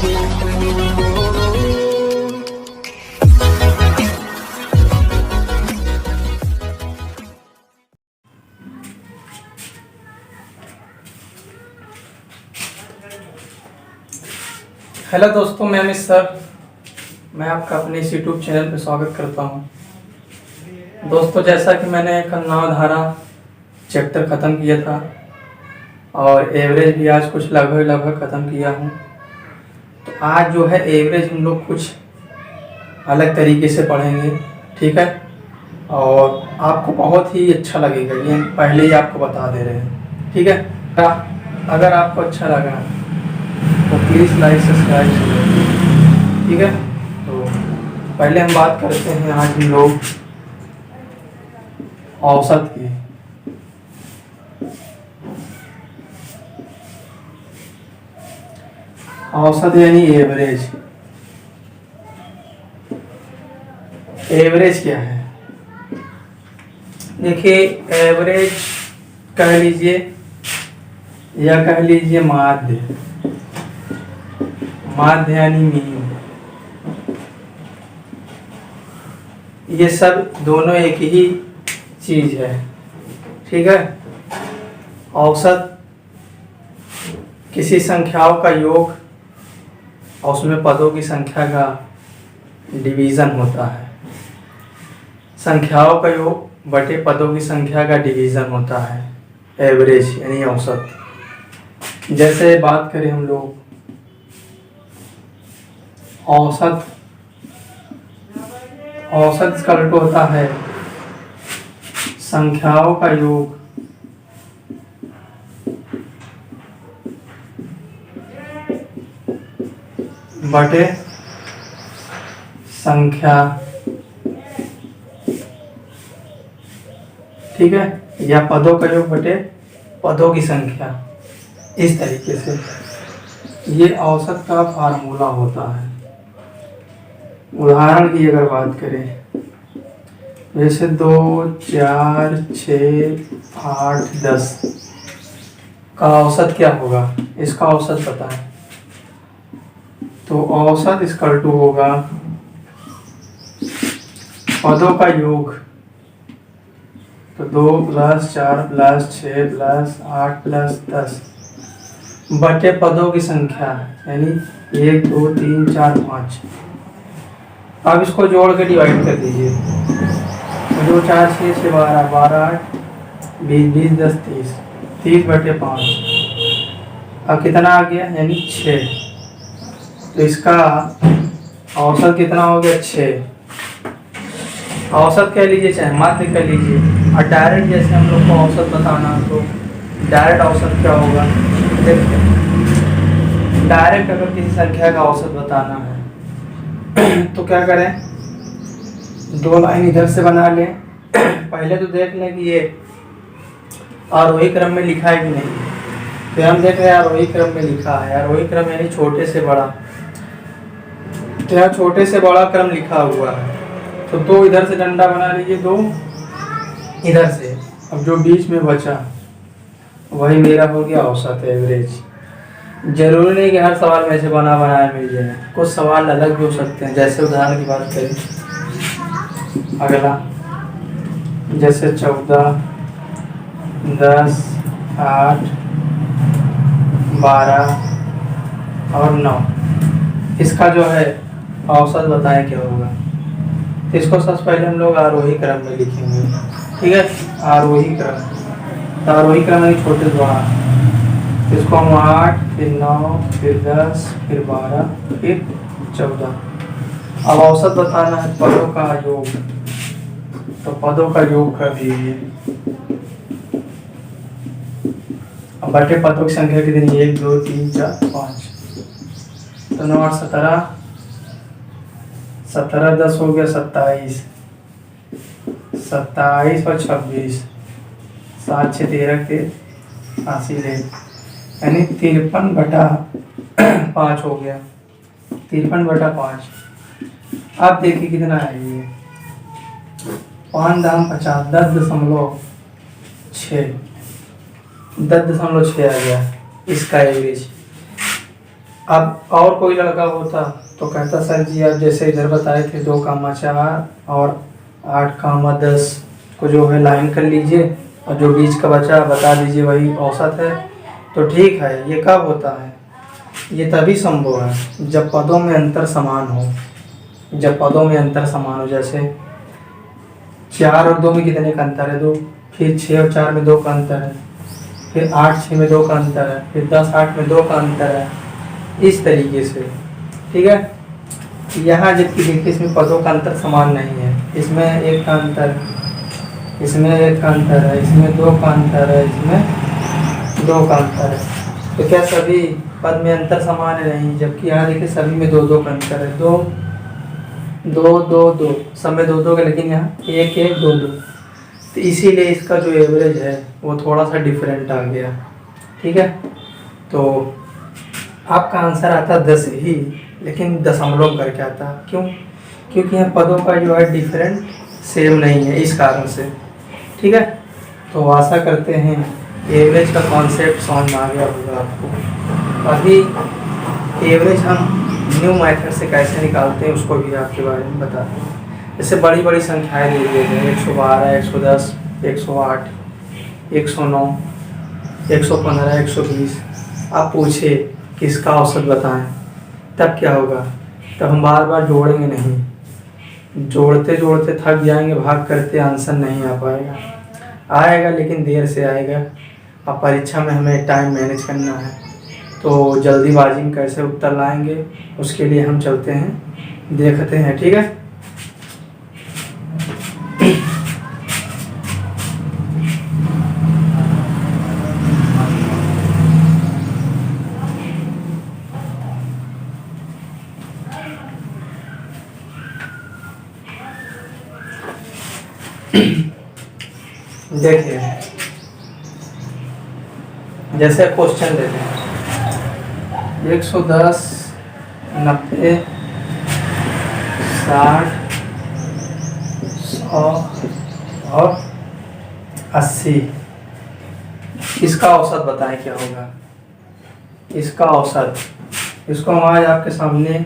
Hello दोस्तों, मैं Amit sir. मैं आपका अपने इस यूट्यूब चैनल पर स्वागत करता हूं। दोस्तों, जैसा कि मैंने कल नावधारा चैप्टर ख़त्म किया था और एवरेज भी आज कुछ लगभग ख़त्म किया हूं। तो आज जो है एवरेज हम लोग कुछ अलग तरीके से पढ़ेंगे, ठीक है। और आपको बहुत ही अच्छा लगेगा, ये पहले ही आपको बता दे रहे हैं, ठीक है। अगर आपको अच्छा लगा तो प्लीज़ लाइक सब्सक्राइब करें, ठीक है। तो पहले हम बात करते हैं आज हम लोग औसत की। औसत यानी एवरेज। एवरेज क्या है? देखिए, एवरेज कह लीजिए या कह लीजिए माध्य। माध्य यानी मीन। ये सब दोनों एक ही चीज है, ठीक है। औसत किसी संख्याओं का योग और उसमें पदों की संख्या का डिवीज़न होता है। संख्याओं का योग बटे पदों की संख्या का डिवीज़न होता है एवरेज यानी औसत। जैसे बात करें हम लोग औसत इसका उल्टा होता है संख्याओं का योग बटे संख्या, ठीक है, या पदों का योग बटे पदों की संख्या। इस तरीके से ये औसत का फार्मूला होता है। उदाहरण की अगर बात करें, जैसे 2, 4, 6, 8, 10 का औसत क्या होगा? इसका औसत पता है तो औसत इक्वल टू होगा पदों का योग। तो 2 + 4 + 6 + 8 + 10 बटे पदों की संख्या यानी 1, 2, 3, 4, 5। अब इसको जोड़ के डिवाइड कर दीजिए। 2, 4, 6 से 12, 12, 8, 20, 20, 10, 30, 30 बटे 5। अब कितना आ गया? यानी 6। तो इसका औसत कितना हो गया? 6। औसत कह लीजिए चाहे माध्य कह लीजिए। और डायरेक्ट जैसे हम लोग को औसत बताना तो डायरेक्ट औसत क्या होगा? देखते हैं। डायरेक्ट अगर किसी संख्या का औसत बताना है तो क्या करें? 2 लाइन इधर से बना लें। पहले तो देख लें कि ये आरोही क्रम में लिखा है कि नहीं। फिर हम देख रहे हैं आरोही क्रम में लिखा है। आरोही क्रम यानी छोटे से बड़ा। तो यहाँ छोटे से बड़ा क्रम लिखा हुआ है। तो 2 इधर से डंडा बना लीजिए, 2 इधर से। अब जो बीच में बचा वही मेरा हो गया औसत, एवरेज। जरूरी नहीं कि हर सवाल में से बना बनाया मिल जाए, कुछ सवाल अलग भी हो सकते हैं। जैसे उदाहरण की बात करें, अगला जैसे 14, 10, 8, 12 और 9, इसका जो है औसत बताएं क्या होगा। तो इसको सबसे पहले हम लोग आरोही क्रम में लिखेंगे, ठीक है। आरोही क्रम, तो आरोही क्रम में छोटे से बड़ा। इसको हम 8, फिर 9, फिर 10, फिर 12, फिर 14। अब औसत बताना है पदों का योग। तो पदों का योग कर दीजिए। अब बटे पदों की संख्या कितनी? 1, 2, 3, 4, 5। तो 9, 8, 17, 17, 10 हो गया 27, 27 और 26, 7, 6, 13 के 80 ले, यानी 53 बटा 5 हो गया। 53 बटा 5। आप देखिए कितना है ये? 5 दाम 50, 10.6 आ गया इसका एवरेज। अब और कोई लड़का होता तो कहता सर जी आप जैसे इधर बताए थे 2 4 और 8 10 को जो है लाइन कर लीजिए और जो बीच का बचा बता दीजिए वही औसत है, तो ठीक है। ये कब होता है? ये तभी संभव है जब पदों में अंतर समान हो। जब पदों में अंतर समान हो, जैसे 4 और 2 में कितने का अंतर है? 2। फिर 6 और 4 में 2 का अंतर है, फिर 8 6 में 2 का अंतर है, फिर 10 8 में 2 का अंतर है, इस तरीके से। ठीक है। यहाँ जबकि देखिए इसमें पदों का अंतर समान नहीं है, इसमें 1 का अंतर है, इसमें 1 का अंतर है, इसमें 2 का अंतर है, इसमें 2 का अंतर है। तो क्या सभी पद में अंतर समान है? नहीं। जबकि यहाँ देखिए सभी में 2 2 का अंतर है, 2 2 2 2 सब में 2 2 का, लेकिन यहाँ 1 1 2 2। तो इसीलिए इसका जो एवरेज है वो थोड़ा सा डिफरेंट आ गया। ठीक है। तो आपका आंसर आता 10 ही, लेकिन दशमलव करके आता। क्यों? क्योंकि यहाँ पदों का जो है डिफरेंट सेम नहीं है, इस कारण से। ठीक है। तो आशा करते हैं एवरेज का कॉन्सेप्ट समझ में आ गया होगा आपको। अभी एवरेज हम न्यू मेथड से कैसे निकालते हैं उसको भी आपके बारे में बताते हैं। जैसे बड़ी बड़ी संख्याएँ दे दिए हैं 112 110 108 109 115 120। आप पूछे कि इसका औसत बताएं, तब क्या होगा? तब हम बार बार जोड़ेंगे नहीं, जोड़ते जोड़ते थक जाएंगे, भाग करते आंसर नहीं आ पाएगा। आएगा लेकिन देर से आएगा। अब परीक्षा में हमें टाइम मैनेज करना है, तो जल्दीबाजी में कैसे उत्तर लाएंगे उसके लिए हम चलते हैं, देखते हैं। ठीक है। देखिए जैसे क्वेश्चन देते हैं 110 90 60 100 और 80, इसका औसत बताएं क्या होगा? इसका औसत, इसको हम आज आपके सामने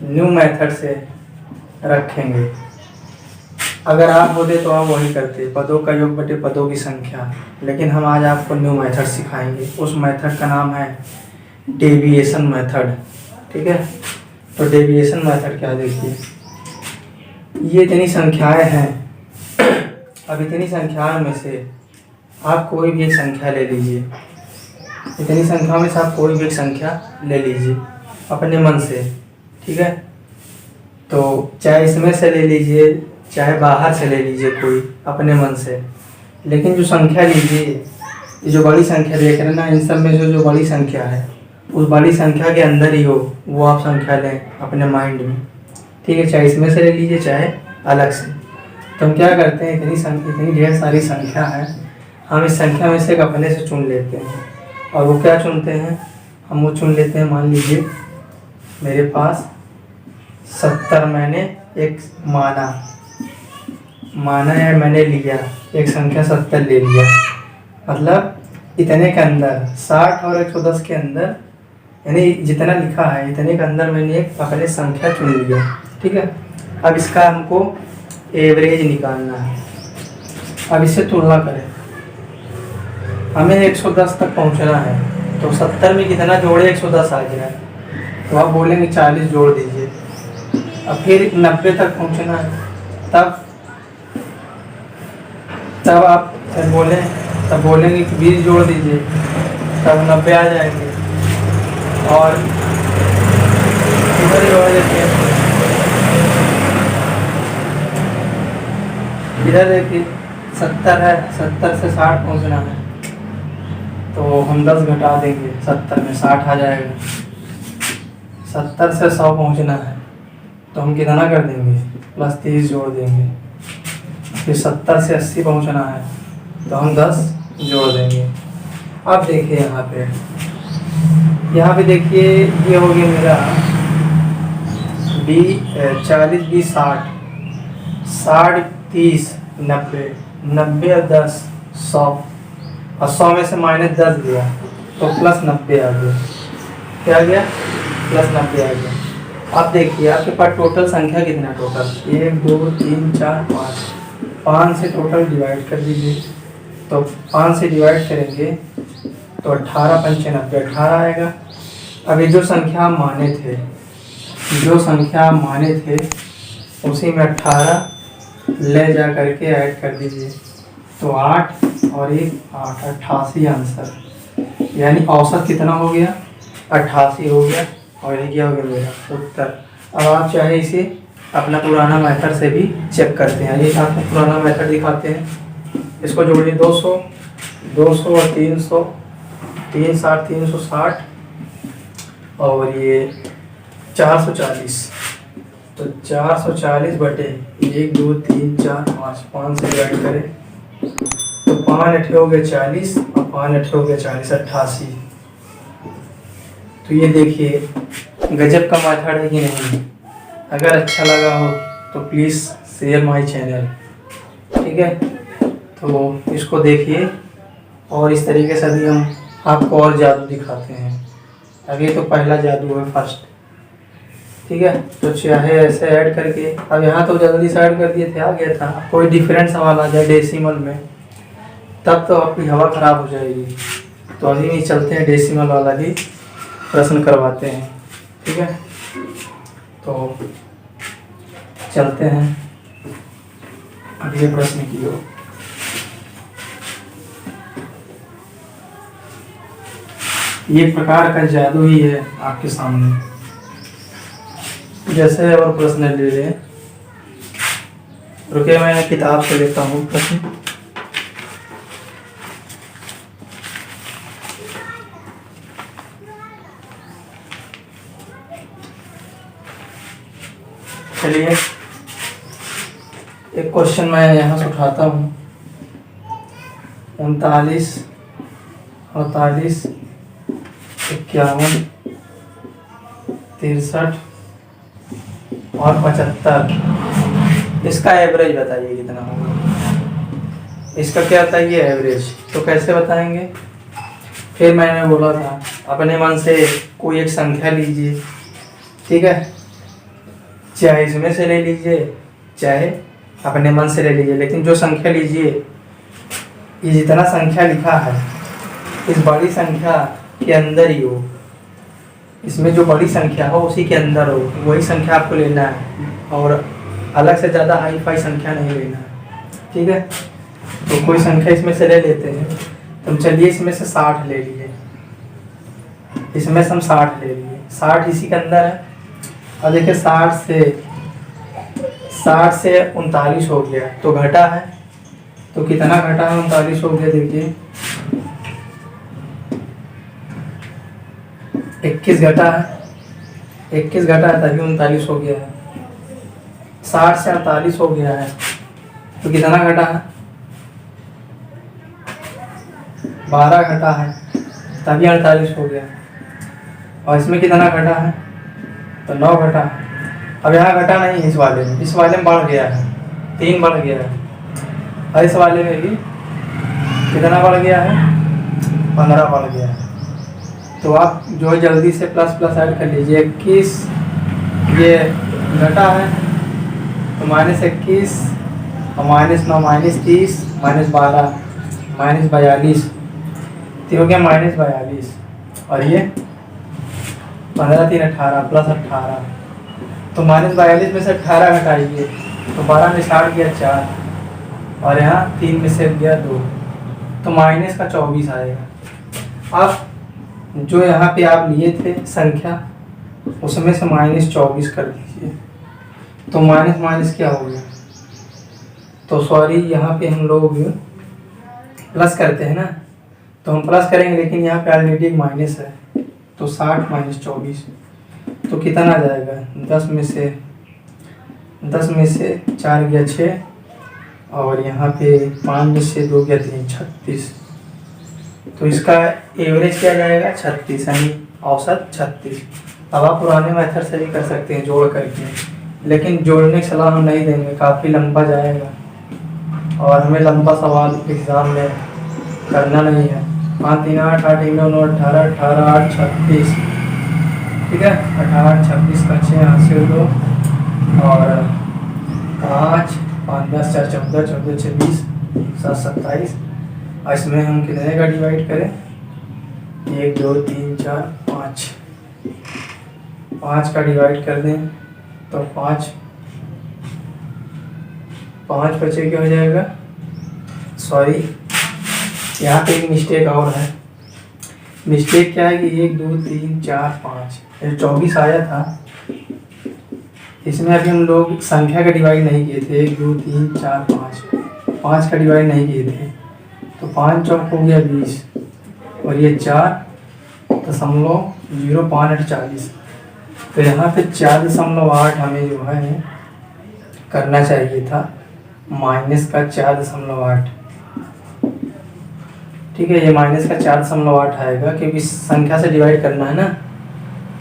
न्यू मेथड से रखेंगे। अगर आप बोले तो आप वही करते, पदों का योग बटे पदों की संख्या, लेकिन हम आज आपको न्यू मेथड सिखाएंगे। उस मेथड का नाम है डेविएशन मेथड। ठीक है। तो डेविएशन मेथड क्या, देखिए ये इतनी संख्याएं हैं। अब इतनी संख्याओं में से आप कोई भी एक संख्या ले लीजिए, इतनी संख्या में से आप कोई भी एक संख्या ले लीजिए अपने मन से। ठीक है। तो चाहे इसमें से ले लीजिए, चाहे बाहर से ले लीजिए कोई अपने मन से, लेकिन जो संख्या लीजिए, ये जो बड़ी संख्या देख रहे हैं ना, इन सब में जो बड़ी संख्या है उस बड़ी संख्या के अंदर ही हो वो आप संख्या लें अपने माइंड में। ठीक है। चाहे इसमें से ले लीजिए चाहे अलग से। तो हम क्या करते हैं, इतनी ढेर सारी संख्या है, हम इस संख्या में से एक अपने से चुन लेते हैं। और वो क्या चुनते हैं? हम वो चुन लेते हैं, मान लीजिए मेरे पास 70 मैंने एक माना है, मैंने लिया एक संख्या 70 ले लिया, मतलब इतने के अंदर 60 और 110 के अंदर, यानी जितना लिखा है इतने के अंदर मैंने एक अपने संख्या चुन लिया। ठीक है। अब इसका हमको एवरेज निकालना है। अब इससे तुलना करें, हमें 110 तक पहुंचना है, तो 70 में कितना जोड़े 110 आ जाए, तो आप बोलेंगे 40 जोड़ दीजिए। अब फिर 90 तक पहुंचना है, तब आप तब बोलेंगे कि 20 जोड़ दीजिए, तब 90 आ जाएंगे। और इधर जोड़ देते हैं, इधर देखिए 70 है, 70 से 60 पहुंचना है, तो हम 10 घटा देंगे, 70 में 60 आ जाएगा। 70 से 100 पहुंचना है, तो हम कितना कर देंगे, प्लस 30 जोड़ देंगे। फिर 70 से 80 पहुंचना है, तो हम 10 जोड़ देंगे। अब देखिए यहाँ पे देखिए ये हो गया मेरा 40 20 60 60 30 90 90 और 10 100, और 100 में से -10 गया तो +90 आ गया। क्या आ गया, +90 आ गया। अब देखिए आपके पास टोटल संख्या कितना, टोटल 1 2 3 4 5, 5 से टोटल डिवाइड कर दीजिए। तो 5 से डिवाइड करेंगे तो 18 पंचे 90, 18 आएगा। अभी जो संख्या हम माने थे, जो संख्या हम माने थे उसी में 18 ले जा करके ऐड कर दीजिए। तो 8 और 1 8, 88 आंसर, यानी औसत कितना हो गया, 88 हो गया। और ये क्या हो गया मेरा उत्तर। अब आप चाहे इसे अपना पुराना मेथड से भी चेक करते हैं। ये आपको पुराना मेथड दिखाते हैं। इसको जोड़िए 200 200 और 300, 3 7 360 और ये 440। तो 440 बटे 1 2 3 4 5, 5 से डिवाइड करें तो 5 8 हो गए 40 और 5 8 हो गए 40, 88। तो ये देखिए गजब का मेथड है कि नहीं। अगर अच्छा लगा हो तो प्लीज़ शेयर माय चैनल, ठीक है। तो इसको देखिए और इस तरीके से भी हम आपको और जादू दिखाते हैं। अभी तो पहला जादू है, फर्स्ट, ठीक है। तो चाहे ऐसे ऐड करके, अब यहाँ तो जल्दी से ऐड कर दिए थे, आ गया था। कोई डिफरेंट सवाल आ जाए डेसिमल में तब तो आपकी हवा ख़राब हो जाएगी। तो अभी नहीं, चलते हैं डेसिमल वाला ही प्रश्न करवाते हैं, ठीक है। तो चलते हैं अगले प्रश्न की ओर। ये प्रकार का जादू ही है आपके सामने। जैसे और प्रश्न ले लें, रुके मैं किताब से लेता हूँ प्रश्न। चलिए एक क्वेश्चन मैं यहाँ से उठाता हूँ। 39 48 51 63 और 75, इसका एवरेज बताइए कितना होगा। इसका क्या बताइए एवरेज, तो कैसे बताएंगे। फिर मैंने बोला था अपने मन से कोई एक संख्या लीजिए, ठीक है। चाहे इसमें से ले लीजिए चाहे अपने मन से ले लीजिए, लेकिन जो संख्या लीजिए, ये जितना संख्या लिखा है इस बड़ी संख्या के अंदर ही हो। इसमें जो बड़ी संख्या हो उसी के अंदर हो, वही संख्या आपको लेना है और अलग से ज़्यादा हाई फाई संख्या नहीं लेना है, ठीक है। तो कोई संख्या इसमें से ले लेते हैं। तो चलिए इसमें से 60 ले लिए, इसमें से हम 60 ले लिए, 60 इसी के अंदर है। और देखिए 60 से 39 हो गया तो घटा है। तो कितना घटा है, 39 हो गया। देखिए 21 घटा है, 21 घटा है तभी 39 हो गया है। 60 से 48 हो गया है तो कितना घटा है, 12 घटा है तभी 48 हो गया। और इसमें कितना घटा है, तो 9 घटा है। अब यहाँ घटा नहीं है, इस वाले में, इस वाले में बढ़ गया है, 3 बढ़ गया है। और इस वाले में भी कितना बढ़ गया है, 15 बढ़ गया है। तो आप जो है जल्दी से प्लस प्लस ऐड कर लीजिए। 21 ये घटा है तो -21 और -9 -30 -12 -42, तो हो गया -42। और ये 15 3 18 + 18, तो -42 में से 18 घटाइए तो 12 में 60 गया 4 और यहाँ 3 में से गया 2, तो -24 आएगा। अब जो यहाँ पे आप लिए थे संख्या उसमें से -24 कर दीजिए, तो माइनस क्या हो गया, तो सॉरी यहाँ पे हम लोग प्लस करते हैं ना, तो हम प्लस करेंगे लेकिन यहाँ पे ऑलरेडी माइनस है। तो 60 - 24 तो कितना आ जाएगा, 10 में से 4 गया 6 और यहाँ पे 5 में से 2 गया 3, 36। तो इसका एवरेज क्या जाएगा, 36, यानी औसत 36। अब आप पुराने मेथड से भी कर सकते हैं जोड़ करके, लेकिन जोड़ने की सलाह हम नहीं देंगे, काफ़ी लंबा जाएगा और हमें लंबा सवाल एग्ज़ाम में करना नहीं है। 5 3 8 8 1 9 18 18 8 36 ठीक है। 18 26 का 6 यहाँ से 2 और 5 5 10 4 14 14 26 7 27। और इसमें हम कितने का डिवाइड करें? 1 2 3 4 5 5 का डिवाइड कर दें तो 5 5 बचे क्या हो जाएगा? सॉरी, यहाँ पे एक मिस्टेक और है। मिस्टेक क्या है कि 1 2 3 4 5 ये 24 आया था, इसमें अभी हम लोग संख्या का डिवाइड नहीं किए थे। 1 2 3 4 5 5 का डिवाइड नहीं किए थे, तो 5 चौक हो गया 20 और ये 4.05 40। तो यहाँ पे 4.8 हमें जो है करना चाहिए था, माइनस का 4.8। ठीक है, ये माइनस का 4.8 आएगा क्योंकि संख्या से डिवाइड करना है ना।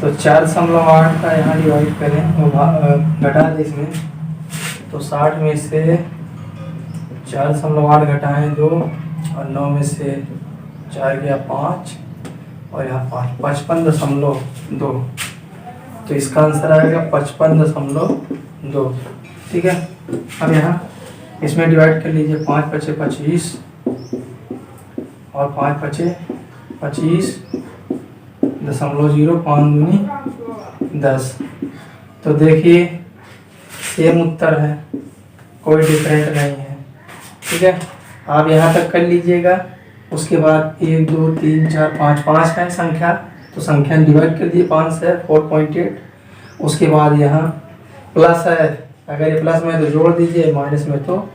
तो 4.8 का यहाँ डिवाइड करें, वो घटा दे इसमें, तो 60 में से 4.8 घटाएँ 2 और 9 में से 4 गया 5 और यहाँ 5 55.2। तो इसका आंसर आएगा 55.2। ठीक है, अब यहाँ इसमें डिवाइड कर लीजिए। 5 बचे 25 और 5 बचे 25.0 5 दूनी 10। तो देखिए सेम उत्तर है, कोई डिफरेंट नहीं है। ठीक है, आप यहाँ तक कर लीजिएगा। उसके बाद 1 2 3 4 5 5 का है संख्या, तो संख्या डिवाइड कर दिए 5 से 4.8। उसके बाद यहाँ प्लस है, अगर ये प्लस में है तो जोड़ दीजिए, माइनस में तो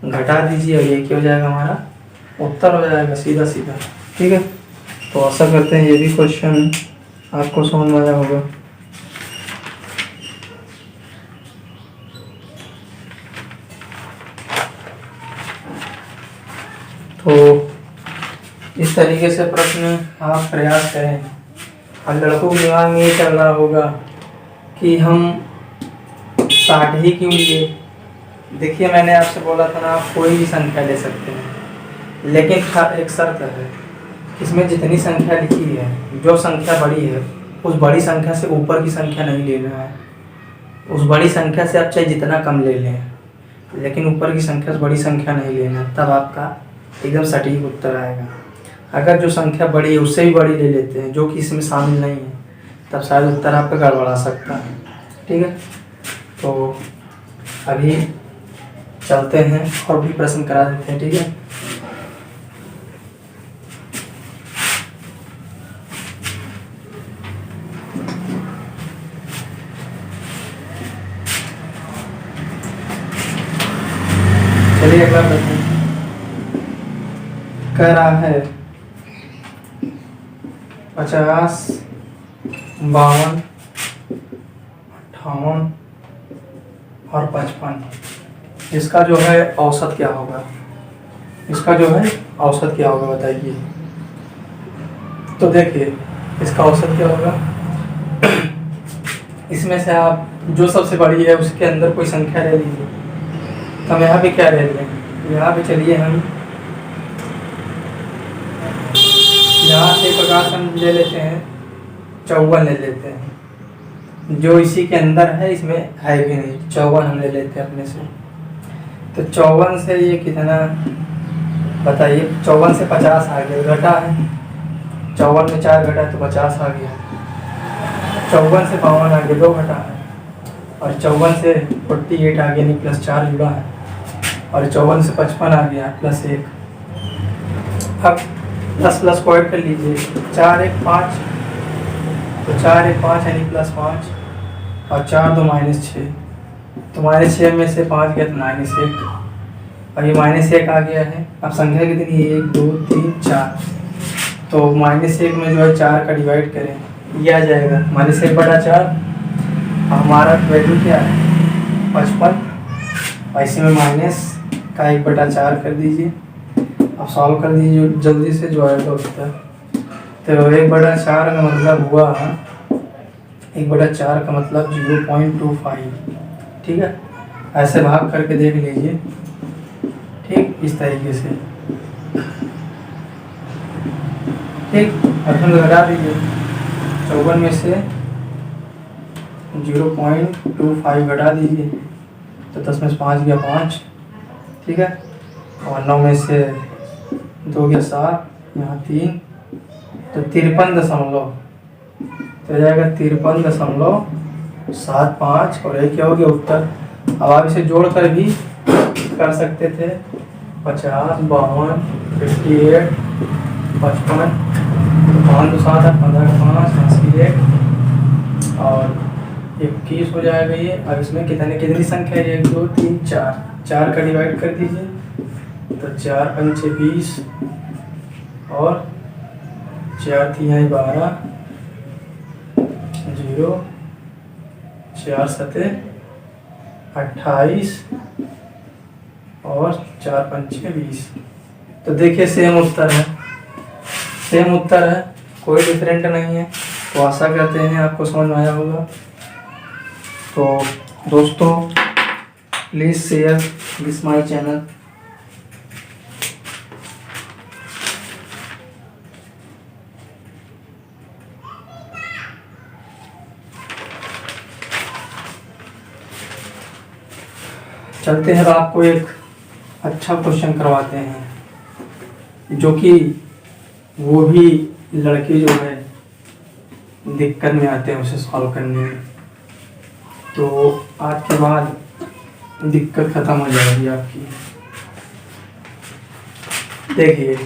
घटा दीजिए और ये क्या हो जाएगा? हमारा उत्तर हो जाएगा सीधा सीधा। ठीक है, तो आशा करते हैं ये भी क्वेश्चन आपको समझ में आया होगा। तो इस तरीके से प्रश्न आप प्रयास करें। और लड़कों के दिमाग में ये चल रहा होगा कि हम 60 ही क्यों लिए। देखिए मैंने आपसे बोला था ना, आप कोई भी संख्या ले सकते हैं, लेकिन एक शर्त है, इसमें जितनी संख्या लिखी है, जो संख्या बड़ी है उस बड़ी संख्या से ऊपर की संख्या नहीं लेना है। उस बड़ी संख्या से आप चाहे जितना कम ले लें, लेकिन ऊपर की संख्या से बड़ी संख्या नहीं लेना, तब आपका एकदम सटीक उत्तर आएगा। अगर जो संख्या बड़ी है उससे भी बड़ी ले लेते हैं जो कि इसमें शामिल नहीं है, तब शायद उत्तर आपका गड़बड़ा सकता है। ठीक है, तो अभी चलते हैं और भी प्रश्न करा देते हैं। ठीक है, चलिए अगला प्रश्न कह रहा है 50 52 58 और 55, इसका जो है औसत क्या होगा? इसका जो है औसत क्या होगा बताइए। तो देखिए इसका औसत क्या होगा, इसमें से आप जो सबसे बड़ी है उसके अंदर कोई संख्या ले लीजिए। तो हम यहाँ पे क्या ले लें? यहाँ पे चलिए हम यहाँ से प्रकाश हम ले लेते हैं 54 ले लेते हैं, जो इसी के अंदर है, इसमें है भी नहीं। 54 हम ले लेते हैं अपने से। तो 54 से ये कितना बताइए? 54 से 50 आ गया, घटा है। 54 में 4 घटा तो 50 आ गया। 54 से 52 आ गया, 2 घटा है। और 54 से 48 आ गया, नहीं प्लस 4 जुड़ा है। और 54 से 55 आ गया प्लस 1। अब प्लस प्लस को ऐड कर लीजिए, 4 1 5, तो 4 1 5 यानी प्लस 5 और 4 2 -6, तो -6 में से 5 गया तो -1 और ये -1 आ गया है। अब संख्या कितनी है? 1 2 3 4, तो -1 में जो है 4 का डिवाइड करें, ये आ जाएगा -1/4। हमारा वैल्यू क्या है? 55। और इसी में माइनस का 1/4 कर दीजिए। अब सॉल्व कर दीजिए जल्दी से, जो आएगा उत्तर। तो 1/4 का मतलब हुआ, 1/4 का मतलब 0.25। ठीक है, ऐसे भाग करके देख लीजिए। ठीक, इस तरीके से। ठीक, अब हम लगा दीजिए 54 में से 0.25 घटा दीजिए, तो 10 में से 5 गया 5, ठीक है। और 9 में से 2 गया 7, यहाँ 3, तो 53 तो जाएगा 53.75 और ये क्या हो गया उत्तर। अब आप इसे जोड़कर भी कर सकते थे, 50, 52, 58, 55, 5 2 7 8 15 5 81 और 21 हो जाएगा ये। अब इसमें कितनी संख्या है, 1 2 3 4, 4 का डिवाइड कर दीजिए, तो 4 5 20 और 4 3 12, 0 4 7 28 और 4 5 20। तो देखिए सेम उत्तर है, कोई डिफरेंट नहीं है। तो आशा करते हैं आपको समझ में आया होगा। तो दोस्तों please share this my channel. चलते हैं, आपको एक अच्छा क्वेश्चन करवाते हैं, जो कि वो भी लड़के जो है दिक्कत में आते हैं उसे सॉल्व करने में। तो आज के बाद दिक्कत ख़त्म हो जाएगी आपकी। देखिए,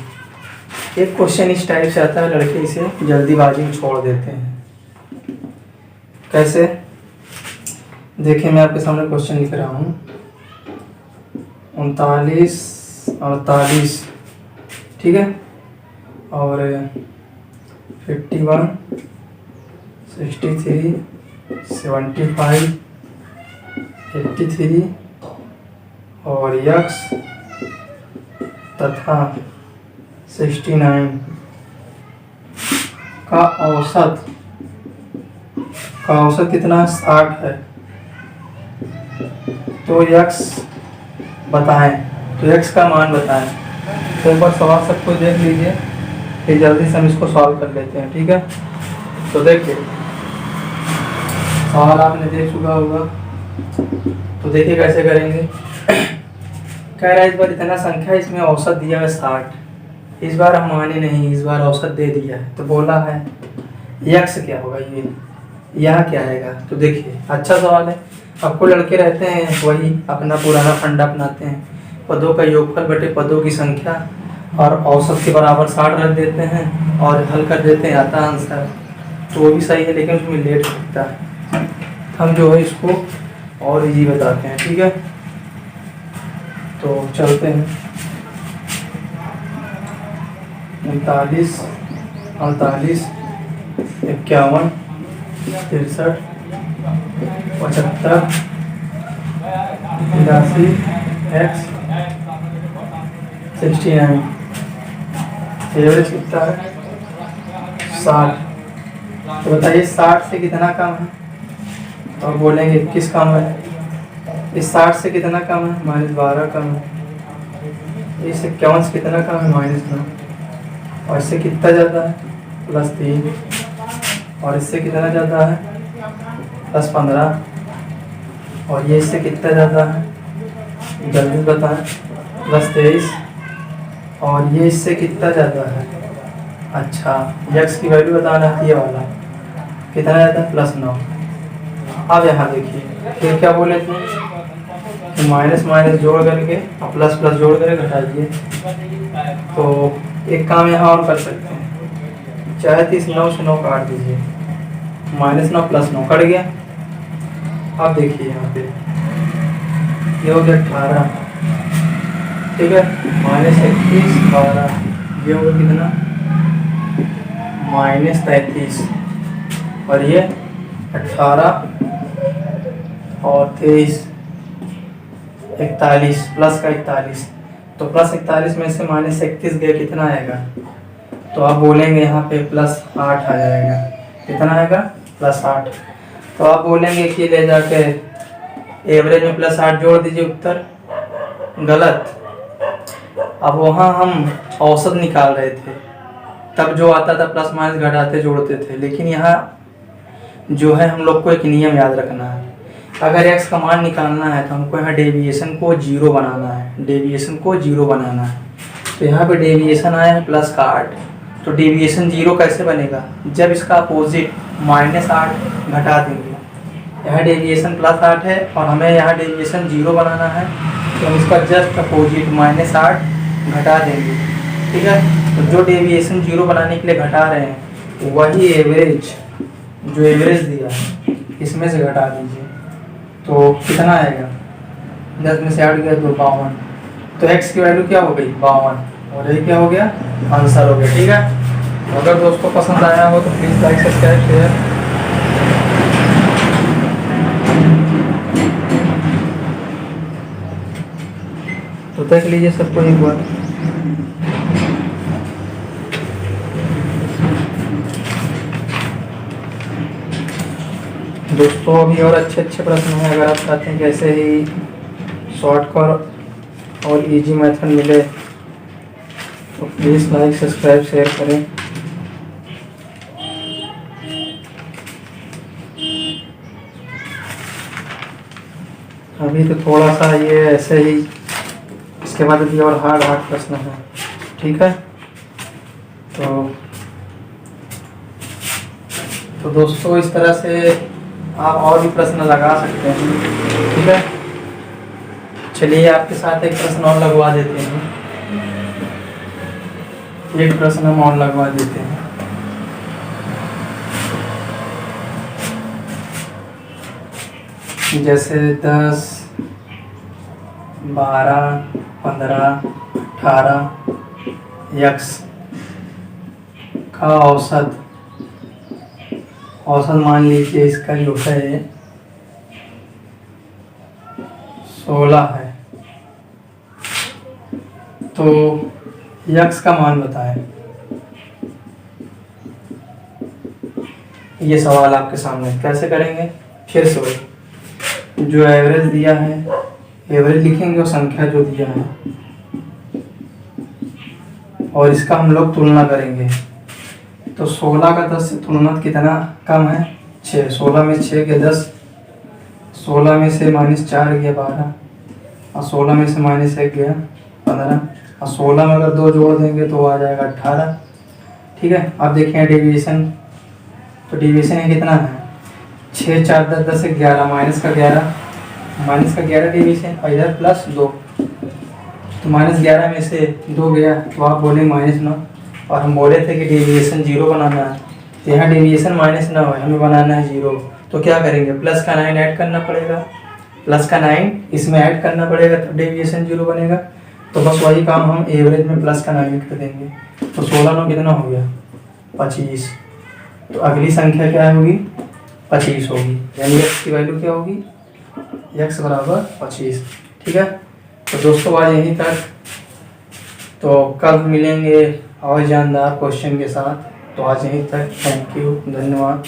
एक क्वेश्चन इस टाइप से आता है, लड़के इसे जल्दीबाजी में छोड़ देते हैं। कैसे? देखिए, मैं आपके सामने क्वेश्चन लिख रहा हूँ। 39 48, ठीक है, और 51 63 75 83 और यक्स तथा 69 का औसत कितना? 60 है। तो यक्स बताएं, तो यक्स का मान बताएं। तो एक बार सवाल सबको देख लीजिए, फिर जल्दी से हम इसको सॉल्व कर लेते हैं, ठीक है। तो देखिए, सवाल आपने देख चुका होगा, तो देखिए कैसे करेंगे। कह रहा है इस बार इतना संख्या, इसमें औसत दिया है 60। इस बार हम माने नहीं, इस बार औसत दे दिया है। तो बोला है यक्स क्या होगा, ये यह क्या आएगा। तो देखिए, अच्छा सवाल है। आपको लड़के रहते हैं वही अपना पुराना फंडा अपनाते हैं, पदों का योगफल बटे पदों की संख्या और औसत के बराबर 60 रख देते हैं और हल कर देते हैं, आता आंसर। तो वो भी सही है, लेकिन उसमें लेट लगता है। हम जो है इसको और इजी बताते हैं, ठीक है। तो चलते हैं। 39 48 51 63 75 83 x 69। एवरेज कितना है? 60। तो बताइए 60 से कितना कम है? तो बोलेंगे 21 कम है। इस 60 से कितना कम है? -12 कम है। इस 51 से कितना कम है? -9। और इससे कितना ज़्यादा है? +3। और इससे कितना ज़्यादा है? +15। और ये इससे कितना ज़्यादा है? जल्दी बताएं। +23। और ये इससे कितना ज़्यादा है? अच्छा, यक्स की वैल्यू बताना है, ये वाला कितना ज़्यादा है? +9। अब यहाँ देखिए, फिर क्या बोले थे? माइनस माइनस जोड़ करके और प्लस प्लस जोड़ करके घटाइए। तो एक काम यहाँ और कर सकते हैं, चाहे 9 से 9 काट दीजिए, -9 + 9 कट गया। अब देखिए यहाँ पे ये हो गया 18, ठीक है, -31 12, ये हो गया कितना? -33। और ये 18 और 23 41 प्लस का 41। तो +41 में से -31 गया, कितना आएगा? तो आप बोलेंगे यहाँ पे +8 आ जाएगा। कितना आएगा? +8। तो आप बोलेंगे कि ले जाके एवरेज में +8 जोड़ दीजिए, उत्तर गलत। अब वहाँ हम औसत निकाल रहे थे, तब जो आता था प्लस माइनस घटाते जोड़ते थे, लेकिन यहाँ जो है हम लोग को एक नियम याद रखना है। अगर x का मान निकालना है तो हमको यहाँ डेविएशन को 0 बनाना है, डेविएशन को 0 बनाना है। तो यहाँ पे डेविएशन आया है +8, तो डेविएशन 0 कैसे बनेगा, जब इसका अपोजिट -8 घटा देंगे। यहाँ डेविएशन +8 है और हमें यहाँ डेविएशन 0 बनाना है, तो हम इसका जस्ट अपोजिट -8 घटा देंगे। ठीक है, तो जो डेविएशन 0 बनाने के लिए घटा रहे हैं वही एवरेज, जो एवरेज दिया है इसमें से घटा दीजिए। तो कितना आएगा, 10 में से 8 गया तो 52, तो x की वैल्यू क्या हो गई 52, और ये क्या हो गया, आंसर हो गया। ठीक है, अगर दोस्तों पसंद आया हो तो प्लीज़ लाइक सब्सक्राइब शेयर। तो देख लीजिए सबको एक बार। दोस्तों अभी और अच्छे प्रश्न हैं, अगर आप चाहते हैं कि ऐसे ही शॉर्टकट और इजी मेथड मिले तो प्लीज़ लाइक सब्सक्राइब शेयर करें। अभी तो थोड़ा सा ये ऐसे ही, इसके बाद भी और हार्ड प्रश्न है। ठीक है, तो दोस्तों इस तरह से आप और भी प्रश्न लगा सकते हैं। ठीक है, चलिए आपके साथ एक प्रश्न और लगवा देते हैं, एक प्रश्न हम और लगवा देते हैं। जैसे 10, 12, 15, 18 x का औसत मान लीजिए इसका जो है 16 है, तो x का मान बताएं। ये सवाल आपके सामने, कैसे करेंगे, फिर से वही जो एवरेज दिया है, एवरेज लिखेंगे और संख्या जो दिया है, और इसका हम लोग तुलना करेंगे। तो 16 का 10 से तुलना कितना कम है, 6। 16 में 6 के 10, 16 में से -4 गया 12, और 16 में से -1 गया 15, और 16 में अगर 2 जोड़ देंगे तो आ जाएगा 18। ठीक है, अब देखें डेविएशन, तो डेविएशन है कितना है, 6, 4, 10, 10 से 11, -11 डेविएशन, और इधर +2, तो -11 में से 2 गया तो आप बोले -9, और हम बोले थे कि डेविएशन 0 बनाना है, तो यहाँ डेविएशन -9 है, हमें बनाना है 0। तो क्या करेंगे, प्लस का 9 ऐड करना पड़ेगा, प्लस का 9 इसमें ऐड करना पड़ेगा तब डेविएशन 0 बनेगा। तो बस वही काम हम एवरेज में प्लस का 9 कर देंगे। तो 16 9 कितना हो गया, 25। तो अगली संख्या क्या होगी, 25 होगी, यानी x की वैल्यू क्या होगी, x बराबर 25। ठीक है, तो दोस्तों आज यहीं तक, तो कल मिलेंगे और जानदार क्वेश्चन के साथ। तो आज यहीं तक, थैंक यू, धन्यवाद।